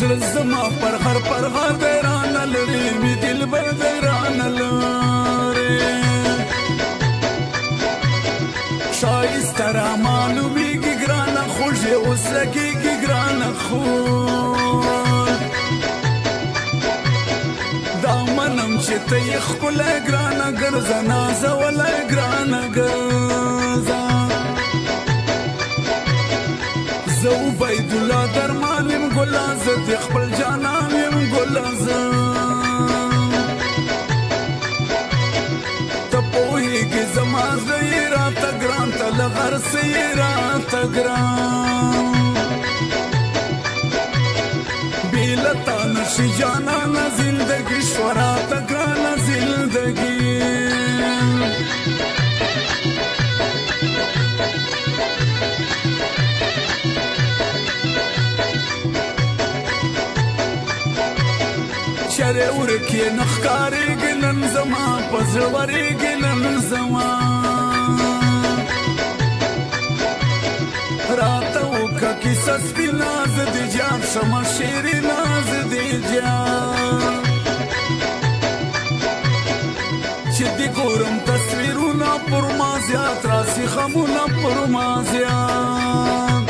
زړه زما پر هر دیرانه لري می دلبر دیرانه لري شایسته را معلومیږي ګرانه خوږې اوس لګېږي ګرانه خور دا منم چې ته یې ښکلی ګرانه ګرځه نازولی ګرانه ګرځه زه عبیدالله درمان یم ګله زه د خپل جانان یم ګله زه ته پوهېږې زما زړه یې راته ګران ته له هر څه یې راته ګران بې له تا نشي جانانه زندګي شوه راته ګرانه زندګي چرې ورکې نه ښکارېږي نن زما په زړه ورېږي نن زما راته وکړه کیسه سپینه زه دې جان شمه شیرینه زه دې جان چې دې ګورم تصویرونه پر ما زیات راسي غمونه پر ما زیات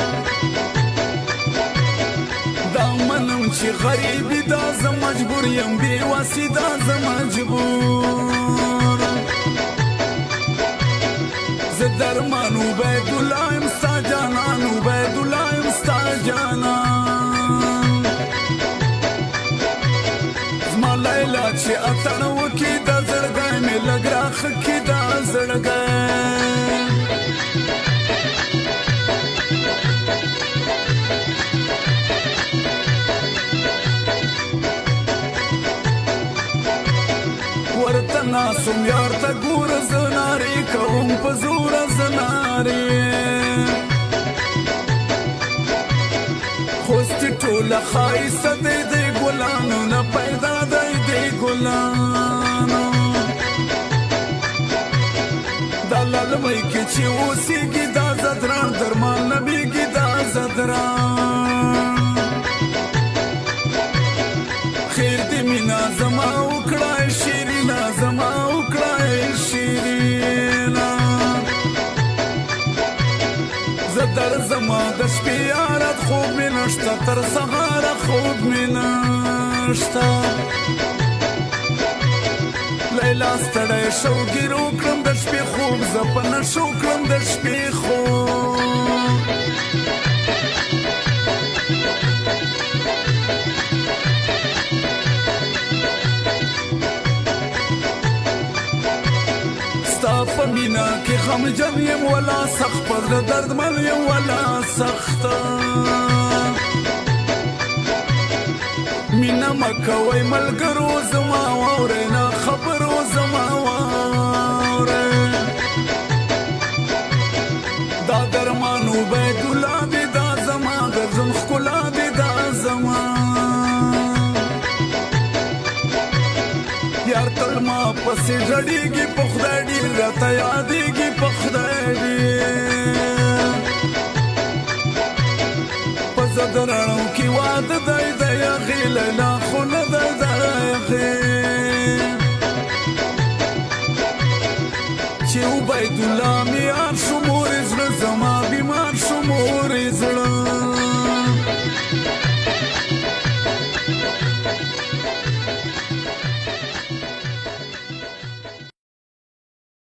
دا منم چې غریبي دا زه مجبور یم بې وسې دا زه مجبور زه درمان عبیدالله یم ستا جانان عبیدالله یم ستا جانان زما لیلا چې اتڼ وکړي دا زړګی مې لږ راښه کړي دا زړګی ورته ناسم یار ته ګوره زه نارې کوم په زوره زه نارې خوستې ټوله ښایسته دی دی ګلانو نه پیدا دی دی ګلانو دا للمۍ کې چې اوسېږي دا زدران درمان نه بیږي دا زدران خیر دې مینا زما وکړه شیرینا زما وکړه شیرینا زه درځمه د شپې یارت خوب مې نشته تر سهاره خوب مې نشته لیلا ستړی شوګیر وکړم د شپې خوب زه په نشو کړم د شپې خوب ستا په مینا کې غمجن یم ولا سخت په زړه دردمن یم ولا سخته مینا مه کوئ ملګرو زما واورئ نه خبرو زما واورئ دا درمان عبیدالله دی دا زما د ژوند ښکلا دی دا زما یار تل ما پسې ژړېږي په خدای ډېر راته یادېږي په خدای ډېر په زه د رڼو کې واده دی د یغې لیلا خو نه دی د یغې چې عبیدالله مې یار شو مورې زړه زما بیمار شو مورې زړه